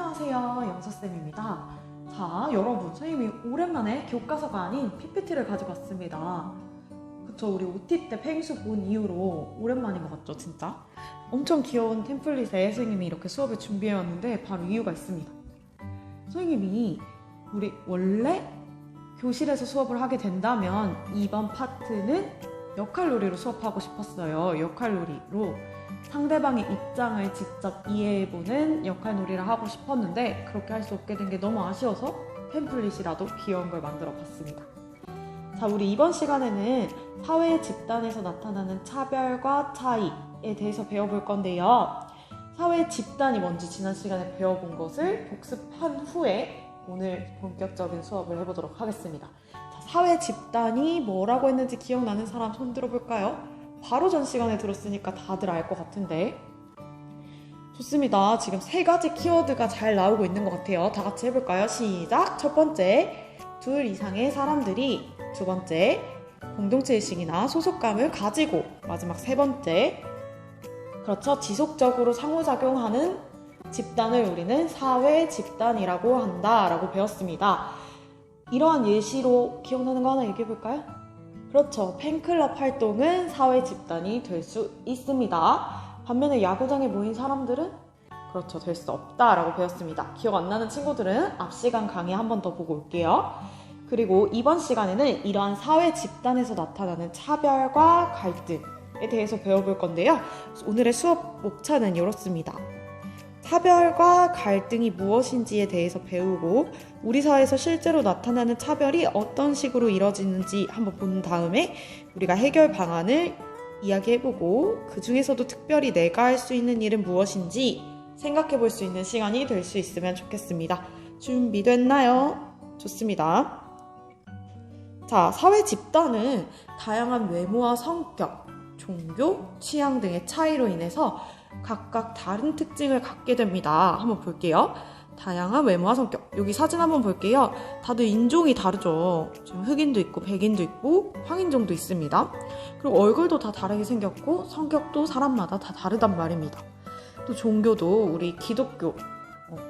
안녕하세요, 영서쌤입니다. 자, 여러분, 선생님이 오랜만에 교과서가 아닌 PPT를 가져갔습니다. 그쵸, 우리 OT 때 펭수 본 이후로 오랜만인 것 같죠, 진짜? 엄청 귀여운 템플릿에 선생님이 이렇게 수업을 준비해왔는데 바로 이유가 있습니다. 선생님이 우리 원래 교실에서 수업을 하게 된다면 이번 파트는 역할놀이로 수업하고 싶었어요. 역할놀이로 상대방의 입장을 직접 이해해보는 역할놀이를 하고 싶었는데 그렇게 할 수 없게 된 게 너무 아쉬워서 템플릿이라도 귀여운 걸 만들어 봤습니다. 자, 우리 이번 시간에는 사회 집단에서 나타나는 차별과 차이에 대해서 배워볼 건데요. 사회 집단이 뭔지 지난 시간에 배워본 것을 복습한 후에 오늘 본격적인 수업을 해보도록 하겠습니다. 자, 사회 집단이 뭐라고 했는지 기억나는 사람 손 들어볼까요? 바로 전 시간에 들었으니까 다들 알 것 같은데. 좋습니다. 지금 3가지 키워드가 잘 나오고 있는 것 같아요. 다 같이 해볼까요? 시작! 첫 번째, 2 이상의 사람들이. 두 번째, 공동체의식이나 소속감을 가지고. 마지막 3번째, 그렇죠, 지속적으로 상호작용하는 집단을 우리는 사회 집단이라고 한다라고 배웠습니다. 이러한 예시로 기억나는 거 하나 얘기해볼까요? 그렇죠, 팬클럽 활동은 사회 집단이 될 수 있습니다. 반면에 야구장에 모인 사람들은 그렇죠, 될 수 없다라고 배웠습니다. 기억 안 나는 친구들은 앞 시간 강의 한 번 더 보고 올게요. 그리고 이번 시간에는 이러한 사회 집단에서 나타나는 차별과 갈등에 대해서 배워볼 건데요. 오늘의 수업 목차는 이렇습니다. 차별과 갈등이 무엇인지에 대해서 배우고 우리 사회에서 실제로 나타나는 차별이 어떤 식으로 이뤄지는지 한번 본 다음에 우리가 해결 방안을 이야기해보고 그 중에서도 특별히 내가 할 수 있는 일은 무엇인지 생각해볼 수 있는 시간이 될 수 있으면 좋겠습니다. 준비됐나요? 좋습니다. 자, 사회 집단은 다양한 외모와 성격, 종교, 취향 등의 차이로 인해서 각각 다른 특징을 갖게 됩니다. 한번 볼게요. 다양한 외모와 성격. 여기 사진 한번 볼게요. 다들 인종이 다르죠. 지금 흑인도 있고 백인도 있고 황인종도 있습니다. 그리고 얼굴도 다 다르게 생겼고 성격도 사람마다 다 다르단 말입니다. 또 종교도 우리 기독교,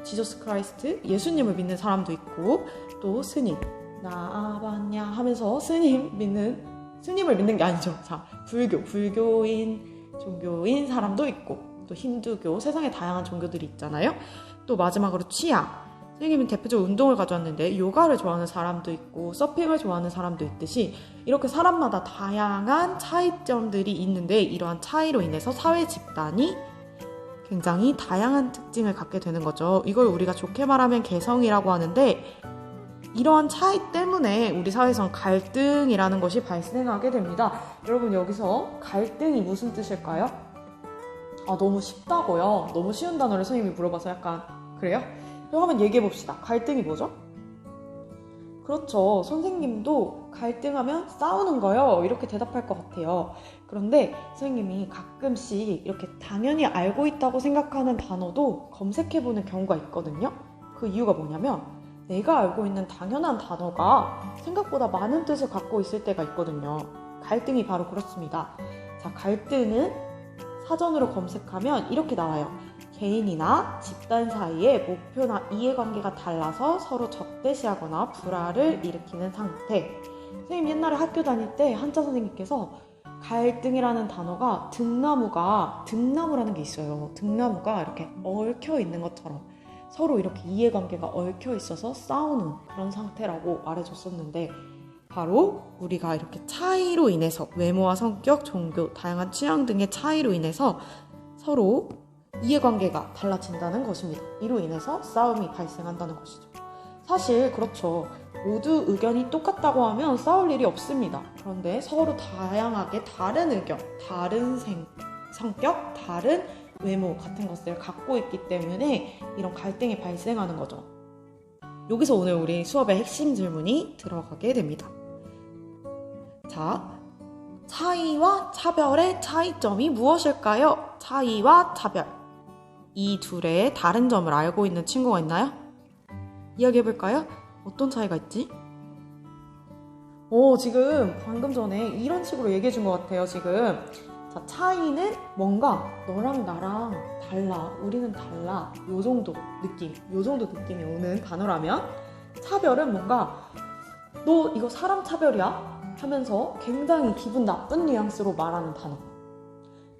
지저스 크라이스트, 예수님을 믿는 사람도 있고 또 스님, 나아봤냐 하면서 스님을 믿는 게 아니죠. 자, 불교인, 종교인 사람도 있고 또 힌두교, 세상에 다양한 종교들이 있잖아요. 또 마지막으로 취향. 선생님은 대표적으로 운동을 가져왔는데 요가를 좋아하는 사람도 있고 서핑을 좋아하는 사람도 있듯이 이렇게 사람마다 다양한 차이점들이 있는데 이러한 차이로 인해서 사회 집단이 굉장히 다양한 특징을 갖게 되는 거죠. 이걸 우리가 좋게 말하면 개성이라고 하는데 이러한 차이 때문에 우리 사회에선 갈등이라는 것이 발생하게 됩니다. 여러분, 여기서 갈등이 무슨 뜻일까요? 너무 쉽다고요? 너무 쉬운 단어를 선생님이 물어봐서 약간 그래요? 그럼 한번 얘기해봅시다. 갈등이 뭐죠? 그렇죠, 선생님도 갈등하면 싸우는 거요 이렇게 대답할 것 같아요. 그런데 선생님이 가끔씩 이렇게 당연히 알고 있다고 생각하는 단어도 검색해보는 경우가 있거든요. 그 이유가 뭐냐면 내가 알고 있는 당연한 단어가 생각보다 많은 뜻을 갖고 있을 때가 있거든요. 갈등이 바로 그렇습니다. 자, 갈등은 사전으로 검색하면 이렇게 나와요. 개인이나 집단 사이의 목표나 이해관계가 달라서 서로 적대시하거나 불화를 일으키는 상태. 선생님 옛날에 학교 다닐 때 한자 선생님께서 갈등이라는 단어가 등나무라는 게 있어요. 등나무가 이렇게 얽혀 있는 것처럼 서로 이렇게 이해관계가 얽혀 있어서 싸우는 그런 상태라고 말해줬었는데 바로 우리가 이렇게 차이로 인해서 외모와 성격, 종교, 다양한 취향 등의 차이로 인해서 서로 이해관계가 달라진다는 것입니다. 이로 인해서 싸움이 발생한다는 것이죠. 사실 그렇죠. 모두 의견이 똑같다고 하면 싸울 일이 없습니다. 그런데 서로 다양하게 다른 의견, 다른 성격, 다른 외모 같은 것을 갖고 있기 때문에 이런 갈등이 발생하는 거죠. 여기서 오늘 우리 수업의 핵심 질문이 들어가게 됩니다. 자, 차이와 차별의 차이점이 무엇일까요? 차이와 차별. 이 둘의 다른 점을 알고 있는 친구가 있나요? 이야기해볼까요? 어떤 차이가 있지? 지금 방금 전에 이런 식으로 얘기해준 것 같아요, 지금. 자, 차이는 뭔가 너랑 나랑 달라, 우리는 달라, 요 정도 느낌이 오는 단어라면, 차별은 뭔가 너 이거 사람 차별이야? 하면서 굉장히 기분 나쁜 뉘앙스로 말하는 단어.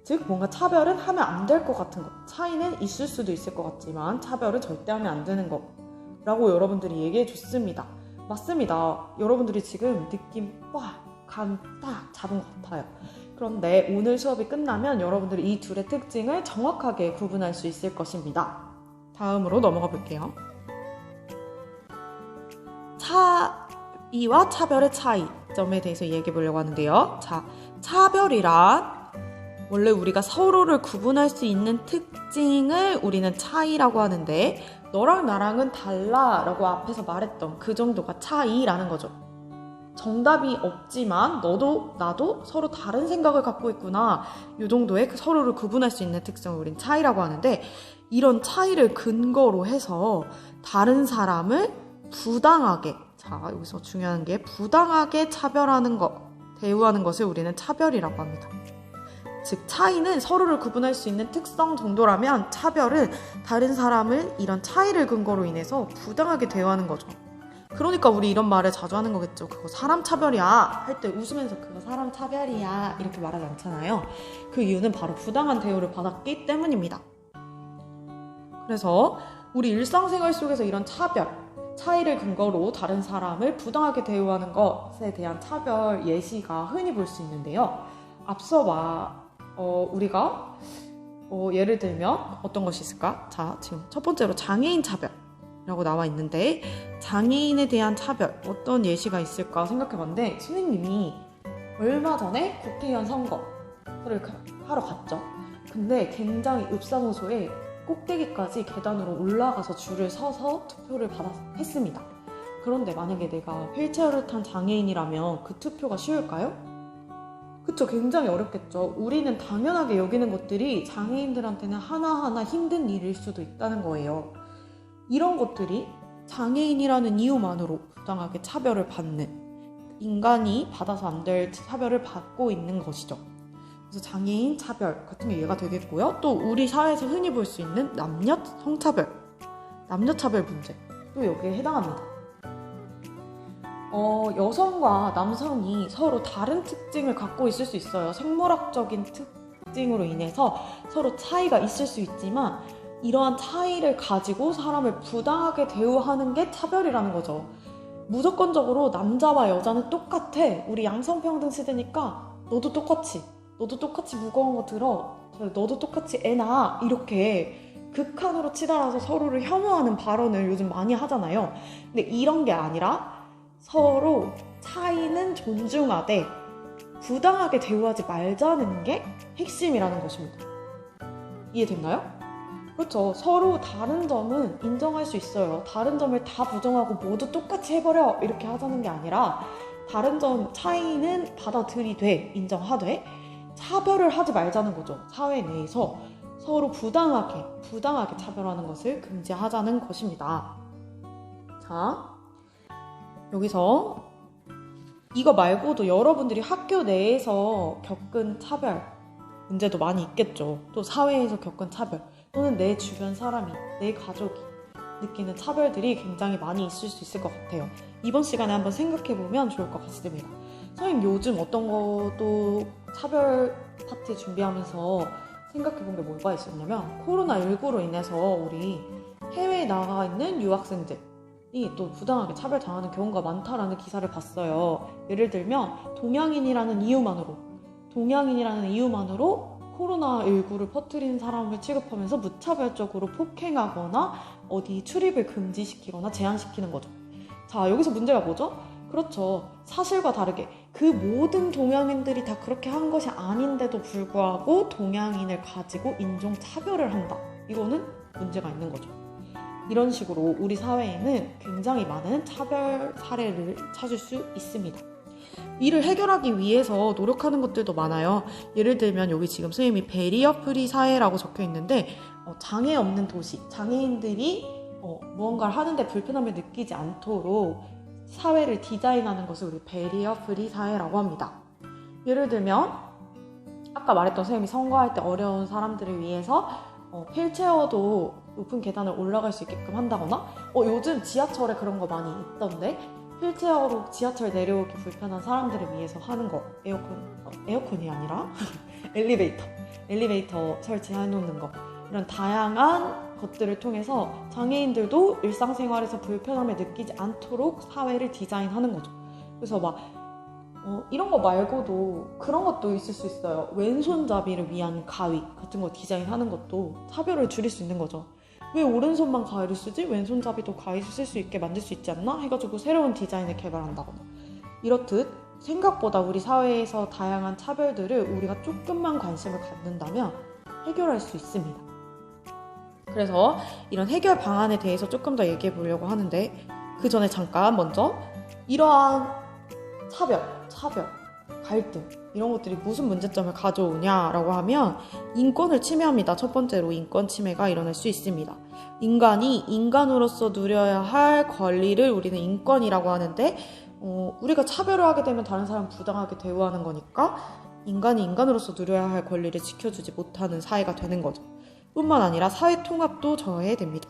즉 뭔가 차별은 하면 안 될 것 같은 것, 차이는 있을 수도 있을 것 같지만 차별은 절대 하면 안 되는 것 라고 여러분들이 얘기해 줬습니다. 맞습니다. 여러분들이 지금 느낌 감 딱 잡은 것 같아요. 그런데 오늘 수업이 끝나면 여러분들이 이 둘의 특징을 정확하게 구분할 수 있을 것입니다. 다음으로 넘어가 볼게요. 차이와 차별의 차이점에 대해서 얘기해 보려고 하는데요. 자, 차별이란 원래 우리가 서로를 구분할 수 있는 특징을 우리는 차이라고 하는데, 너랑 나랑은 달라 라고 앞에서 말했던 그 정도가 차이라는 거죠. 정답이 없지만 너도 나도 서로 다른 생각을 갖고 있구나, 이 정도의 서로를 구분할 수 있는 특성을 우린 차이라고 하는데, 이런 차이를 근거로 해서 다른 사람을 부당하게, 자 여기서 중요한 게 부당하게 차별하는 것, 대우하는 것을 우리는 차별이라고 합니다. 즉 차이는 서로를 구분할 수 있는 특성 정도라면, 차별은 다른 사람을 이런 차이를 근거로 인해서 부당하게 대우하는 거죠. 그러니까 우리 이런 말을 자주 하는 거겠죠. 그거 사람 차별이야 할 때 웃으면서 그거 사람 차별이야 이렇게 말하지 않잖아요. 그 이유는 바로 부당한 대우를 받았기 때문입니다. 그래서 우리 일상생활 속에서 이런 차이를 근거로 다른 사람을 부당하게 대우하는 것에 대한 차별 예시가 흔히 볼 수 있는데요. 앞서 우리가 예를 들면 어떤 것이 있을까? 자, 지금 첫 번째로 장애인 차별이라고 나와 있는데, 장애인에 대한 차별 어떤 예시가 있을까 생각해봤는데, 선생님이 얼마 전에 국회의원 선거를 하러 갔죠. 근데 굉장히 읍사무소에 꼭대기까지 계단으로 올라가서 줄을 서서 투표를 했습니다. 그런데 만약에 내가 휠체어를 탄 장애인이라면 그 투표가 쉬울까요? 그쵸, 굉장히 어렵겠죠. 우리는 당연하게 여기는 것들이 장애인들한테는 하나하나 힘든 일일 수도 있다는 거예요. 이런 것들이 장애인이라는 이유만으로 부당하게 차별을 받는, 인간이 받아서 안 될 차별을 받고 있는 것이죠. 그래서 장애인 차별 같은 게 이해가 되겠고요. 또 우리 사회에서 흔히 볼 수 있는 남녀 성차별, 남녀차별 문제도 여기에 해당합니다. 여성과 남성이 서로 다른 특징을 갖고 있을 수 있어요. 생물학적인 특징으로 인해서 서로 차이가 있을 수 있지만, 이러한 차이를 가지고 사람을 부당하게 대우하는 게 차별이라는 거죠. 무조건적으로 남자와 여자는 똑같아, 우리 양성평등 시대니까 너도 똑같이 무거운 거 들어, 너도 똑같이 애 낳아, 이렇게 극한으로 치달아서 서로를 혐오하는 발언을 요즘 많이 하잖아요. 근데 이런 게 아니라 서로 차이는 존중하되 부당하게 대우하지 말자는 게 핵심이라는 것입니다. 이해됐나요? 그렇죠. 서로 다른 점은 인정할 수 있어요. 다른 점을 다 부정하고 모두 똑같이 해버려 이렇게 하자는 게 아니라, 다른 점 차이는 받아들이되 인정하되 차별을 하지 말자는 거죠. 사회 내에서 서로 부당하게 차별하는 것을 금지하자는 것입니다. 자, 여기서 이거 말고도 여러분들이 학교 내에서 겪은 차별 문제도 많이 있겠죠. 또 사회에서 겪은 차별, 또는 내 주변 사람이, 내 가족이 느끼는 차별들이 굉장히 많이 있을 수 있을 것 같아요. 이번 시간에 한번 생각해보면 좋을 것 같습니다. 선생님 요즘 어떤 것도 차별 파트 준비하면서 생각해본 게 뭐가 있었냐면, 코로나19로 인해서 우리 해외에 나가 있는 유학생들이 또 부당하게 차별당하는 경우가 많다라는 기사를 봤어요. 예를 들면 동양인이라는 이유만으로 코로나19를 퍼뜨린 사람을 취급하면서 무차별적으로 폭행하거나 어디 출입을 금지시키거나 제한시키는 거죠. 자, 여기서 문제가 뭐죠? 그렇죠. 사실과 다르게 그 모든 동양인들이 다 그렇게 한 것이 아닌데도 불구하고 동양인을 가지고 인종차별을 한다. 이거는 문제가 있는 거죠. 이런 식으로 우리 사회에는 굉장히 많은 차별 사례를 찾을 수 있습니다. 이를 해결하기 위해서 노력하는 것들도 많아요. 예를 들면 여기 지금 선생님이 베리어 프리 사회라고 적혀 있는데, 장애 없는 도시, 장애인들이 무언가를 하는데 불편함을 느끼지 않도록 사회를 디자인하는 것을 우리 베리어 프리 사회라고 합니다. 예를 들면 아까 말했던 선생님이 선거할 때 어려운 사람들을 위해서 휠체어도 높은 계단을 올라갈 수 있게끔 한다거나 요즘 지하철에 그런 거 많이 있던데 휠체어로 지하철 내려오기 불편한 사람들을 위해서 하는 거 에어컨이 아니라 엘리베이터 설치해 놓는 거 이런 다양한 것들을 통해서 장애인들도 일상생활에서 불편함을 느끼지 않도록 사회를 디자인하는 거죠. 그래서 막 이런 거 말고도 그런 것도 있을 수 있어요. 왼손잡이를 위한 가위 같은 거 디자인하는 것도 차별을 줄일 수 있는 거죠. 왜 오른손만 가위를 쓰지? 왼손잡이도 가위 쓸 수 있게 만들 수 있지 않나? 해가지고 새로운 디자인을 개발한다거나 이렇듯 생각보다 우리 사회에서 다양한 차별들을 우리가 조금만 관심을 갖는다면 해결할 수 있습니다. 그래서 이런 해결 방안에 대해서 조금 더 얘기해 보려고 하는데 그 전에 잠깐 먼저 이러한 차별, 갈등 이런 것들이 무슨 문제점을 가져오냐라고 하면 인권을 침해합니다. 첫 번째로 인권 침해가 일어날 수 있습니다. 인간이 인간으로서 누려야 할 권리를 우리는 인권이라고 하는데 우리가 차별을 하게 되면 다른 사람 부당하게 대우하는 거니까 인간이 인간으로서 누려야 할 권리를 지켜주지 못하는 사회가 되는 거죠. 뿐만 아니라 사회 통합도 저해됩니다.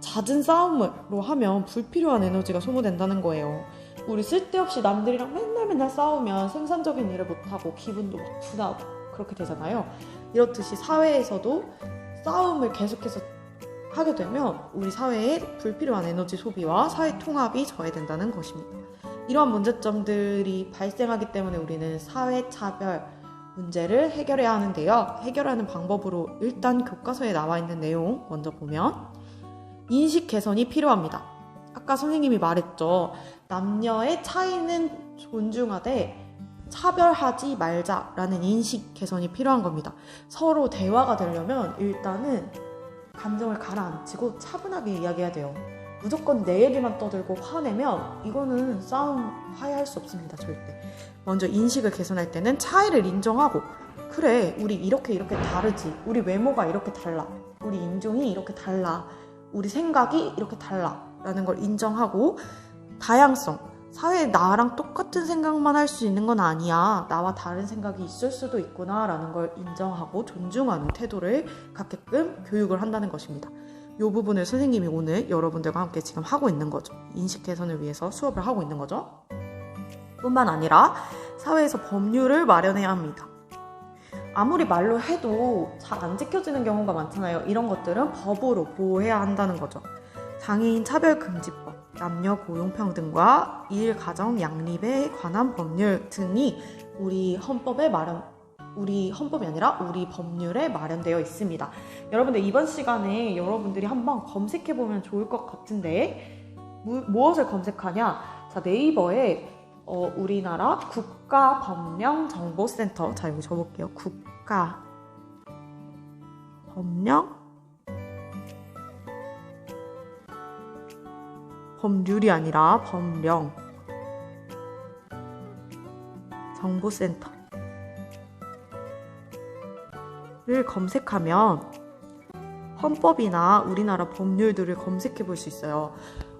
잦은 싸움으로 하면 불필요한 에너지가 소모된다는 거예요. 우리 쓸데없이 남들이랑 맨날 싸우면 생산적인 일을 못하고 기분도 막 분하고 그렇게 되잖아요. 이렇듯이 사회에서도 싸움을 계속해서 하게 되면 우리 사회에 불필요한 에너지 소비와 사회 통합이 저해된다는 것입니다. 이러한 문제점들이 발생하기 때문에 우리는 사회차별 문제를 해결해야 하는데요. 해결하는 방법으로 일단 교과서에 나와 있는 내용 먼저 보면 인식 개선이 필요합니다. 아까 선생님이 말했죠. 남녀의 차이는 존중하되 차별하지 말자라는 인식 개선이 필요한 겁니다. 서로 대화가 되려면 일단은 감정을 가라앉히고 차분하게 이야기해야 돼요. 무조건 내 얘기만 떠들고 화내면 이거는 싸움 화해할 수 없습니다. 절대. 먼저 인식을 개선할 때는 차이를 인정하고 그래 우리 이렇게 다르지. 우리 외모가 이렇게 달라. 우리 인종이 이렇게 달라. 우리 생각이 이렇게 달라 라는 걸 인정하고 다양성 사회에 나랑 똑같은 생각만 할 수 있는 건 아니야. 나와 다른 생각이 있을 수도 있구나 라는 걸 인정하고 존중하는 태도를 갖게끔 교육을 한다는 것입니다. 이 부분을 선생님이 오늘 여러분들과 함께 지금 하고 있는 거죠. 인식 개선을 위해서 수업을 하고 있는 거죠. 뿐만 아니라 사회에서 법률을 마련해야 합니다. 아무리 말로 해도 잘 안 지켜지는 경우가 많잖아요. 이런 것들은 법으로 보호해야 한다는 거죠. 장애인 차별금지법, 남녀 고용평등과 일, 가정, 양립에 관한 법률 등이 우리 헌법이 아니라 우리 법률에 마련되어 있습니다. 여러분들 이번 시간에 여러분들이 한번 검색해보면 좋을 것 같은데 무엇을 검색하냐? 자, 네이버에 우리나라 국가법령정보센터 자 여기 적어볼게요. 법률이 아니라 법령 정보센터를 검색하면 헌법이나 우리나라 법률들을 검색해 볼 수 있어요.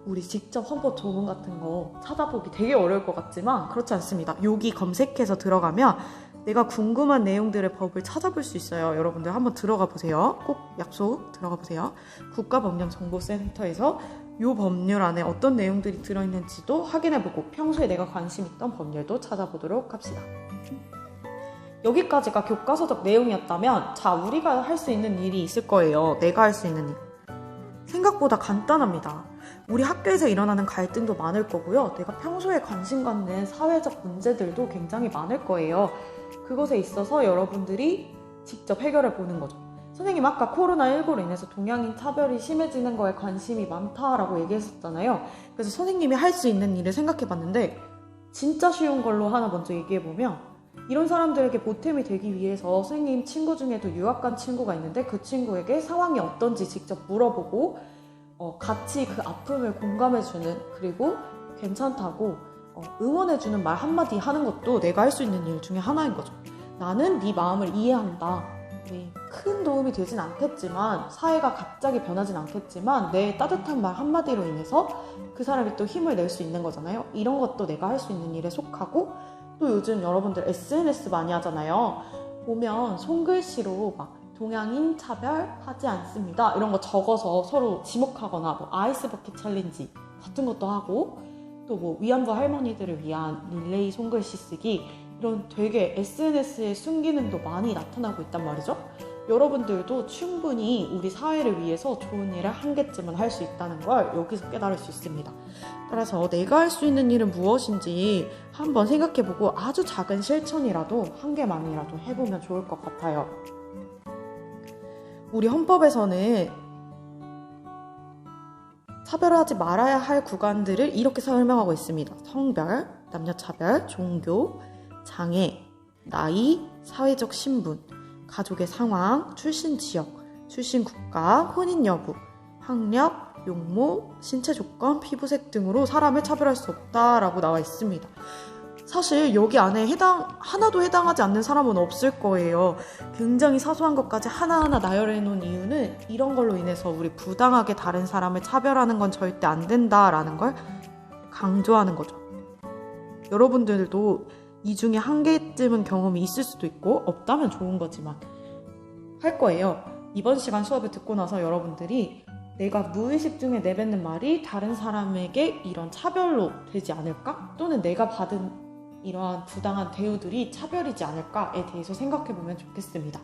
우리 직접 헌법 조문 같은 거 찾아보기 되게 어려울 것 같지만 그렇지 않습니다. 여기 검색해서 들어가면 내가 궁금한 내용들의 법을 찾아볼 수 있어요. 여러분들 한번 들어가 보세요. 꼭 약속 들어가 보세요. 국가법령정보센터에서 이 법률 안에 어떤 내용들이 들어있는지도 확인해보고 평소에 내가 관심 있던 법률도 찾아보도록 합시다. 여기까지가 교과서적 내용이었다면 자, 우리가 할 수 있는 일이 있을 거예요. 내가 할 수 있는 일. 생각보다 간단합니다. 우리 학교에서 일어나는 갈등도 많을 거고요. 내가 평소에 관심 갖는 사회적 문제들도 굉장히 많을 거예요. 그것에 있어서 여러분들이 직접 해결해 보는 거죠. 선생님 아까 코로나19로 인해서 동양인 차별이 심해지는 거에 관심이 많다라고 얘기했었잖아요. 그래서 선생님이 할 수 있는 일을 생각해 봤는데 진짜 쉬운 걸로 하나 먼저 얘기해 보면 이런 사람들에게 보탬이 되기 위해서 선생님 친구 중에도 유학 간 친구가 있는데 그 친구에게 상황이 어떤지 직접 물어보고 같이 그 아픔을 공감해주는 그리고 괜찮다고 응원해주는 말 한마디 하는 것도 내가 할 수 있는 일 중에 하나인 거죠. 나는 네 마음을 이해한다. 큰 도움이 되진 않겠지만 사회가 갑자기 변하진 않겠지만 내 따뜻한 말 한마디로 인해서 그 사람이 또 힘을 낼 수 있는 거잖아요. 이런 것도 내가 할 수 있는 일에 속하고 또 요즘 여러분들 SNS 많이 하잖아요. 보면 손글씨로 막 동양인 차별하지 않습니다. 이런 거 적어서 서로 지목하거나 뭐 아이스 버킷 챌린지 같은 것도 하고 또 뭐 위안부 할머니들을 위한 릴레이 손글씨 쓰기 이런 되게 SNS의 순기능도 많이 나타나고 있단 말이죠. 여러분들도 충분히 우리 사회를 위해서 좋은 일을 한 개쯤은 할 수 있다는 걸 여기서 깨달을 수 있습니다. 따라서 내가 할 수 있는 일은 무엇인지 한번 생각해보고 아주 작은 실천이라도 한 개만이라도 해보면 좋을 것 같아요. 우리 헌법에서는 차별하지 말아야 할 구간들을 이렇게 설명하고 있습니다. 성별, 남녀차별, 종교, 장애, 나이, 사회적 신분, 가족의 상황, 출신 지역, 출신 국가, 혼인 여부, 학력, 용모, 신체 조건, 피부색 등으로 사람을 차별할 수 없다라고 나와 있습니다. 사실 여기 안에 하나도 해당하지 않는 사람은 없을 거예요. 굉장히 사소한 것까지 하나하나 나열해 놓은 이유는 이런 걸로 인해서 우리 부당하게 다른 사람을 차별하는 건 절대 안 된다라는 걸 강조하는 거죠. 여러분들도 이 중에 한 개쯤은 경험이 있을 수도 있고 없다면 좋은 거지만 할 거예요. 이번 시간 수업을 듣고 나서 여러분들이 내가 무의식 중에 내뱉는 말이 다른 사람에게 이런 차별로 되지 않을까? 또는 내가 받은 이러한 부당한 대우들이 차별이지 않을까에 대해서 생각해보면 좋겠습니다.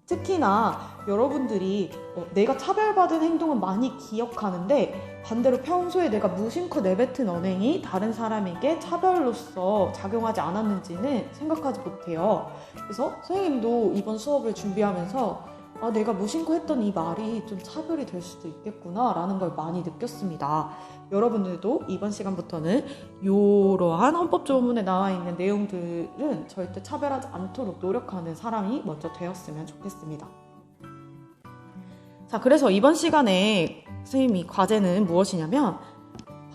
특히나 여러분들이 내가 차별받은 행동은 많이 기억하는데 반대로 평소에 내가 무심코 내뱉은 언행이 다른 사람에게 차별로서 작용하지 않았는지는 생각하지 못해요. 그래서 선생님도 이번 수업을 준비하면서 내가 무심코 했던 이 말이 좀 차별이 될 수도 있겠구나 라는 걸 많이 느꼈습니다. 여러분들도 이번 시간부터는 이러한 헌법조문에 나와 있는 내용들은 절대 차별하지 않도록 노력하는 사람이 먼저 되었으면 좋겠습니다. 자, 그래서 이번 시간에 선생님이 과제는 무엇이냐면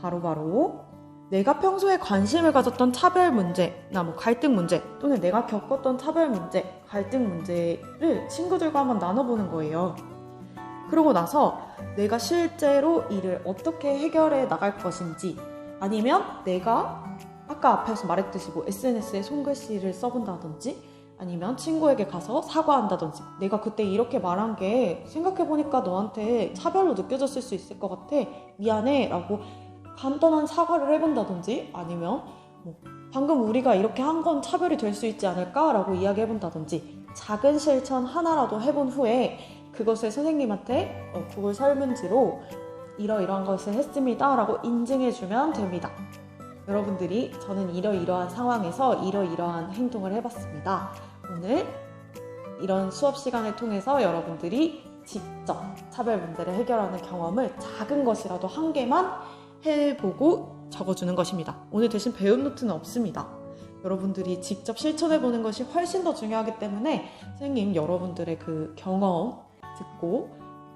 바로 내가 평소에 관심을 가졌던 차별 문제나 뭐 갈등 문제 또는 내가 겪었던 차별 문제, 갈등 문제를 친구들과 한번 나눠보는 거예요. 그러고 나서 내가 실제로 이를 어떻게 해결해 나갈 것인지 아니면 내가 아까 앞에서 말했듯이 뭐 SNS에 손글씨를 써본다든지 아니면 친구에게 가서 사과한다든지 내가 그때 이렇게 말한 게 생각해보니까 너한테 차별로 느껴졌을 수 있을 것 같아. 미안해 라고 간단한 사과를 해본다든지 아니면 방금 우리가 이렇게 한 건 차별이 될 수 있지 않을까? 라고 이야기해본다든지 작은 실천 하나라도 해본 후에 그것을 선생님한테 구글 설문지로 이러이러한 것을 했습니다 라고 인증해주면 됩니다. 여러분들이 저는 이러이러한 상황에서 이러이러한 행동을 해봤습니다. 오늘 이런 수업 시간을 통해서 여러분들이 직접 차별 문제를 해결하는 경험을 작은 것이라도 한 개만 해보고 적어주는 것입니다. 오늘 대신 배움 노트는 없습니다. 여러분들이 직접 실천해보는 것이 훨씬 더 중요하기 때문에 선생님 여러분들의 그 경험 듣고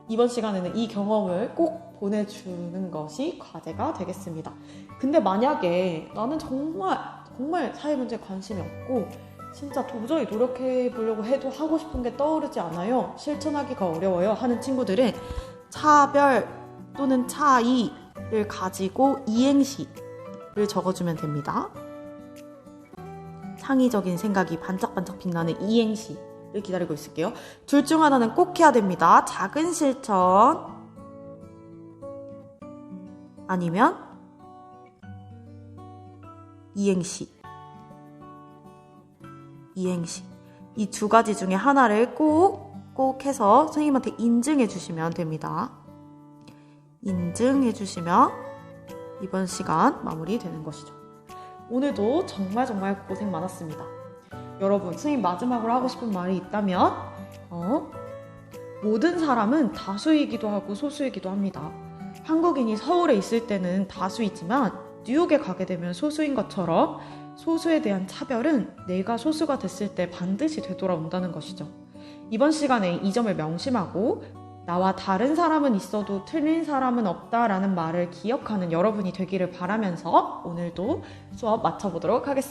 이번 시간에는 이 경험을 꼭 보내주는 것이 과제가 되겠습니다. 근데 만약에 나는 정말 사회 문제에 관심이 없고 진짜 도저히 노력해보려고 해도 하고 싶은 게 떠오르지 않아요. 실천하기가 어려워요 하는 친구들은 차별 또는 차이를 가지고 이행시를 적어주면 됩니다. 창의적인 생각이 반짝반짝 빛나는 이행시를 기다리고 있을게요. 둘 중 하나는 꼭 해야 됩니다. 작은 실천 아니면 이행시. 이 두 가지 중에 하나를 꼭 해서 선생님한테 인증해 주시면 됩니다. 인증해 주시면 이번 시간 마무리되는 것이죠. 오늘도 정말 고생 많았습니다. 여러분, 선생님 마지막으로 하고 싶은 말이 있다면 모든 사람은 다수이기도 하고 소수이기도 합니다. 한국인이 서울에 있을 때는 다수이지만 뉴욕에 가게 되면 소수인 것처럼 소수에 대한 차별은 내가 소수가 됐을 때 반드시 되돌아온다는 것이죠. 이번 시간에 이 점을 명심하고 나와 다른 사람은 있어도 틀린 사람은 없다라는 말을 기억하는 여러분이 되기를 바라면서 오늘도 수업 마쳐보도록 하겠습니다.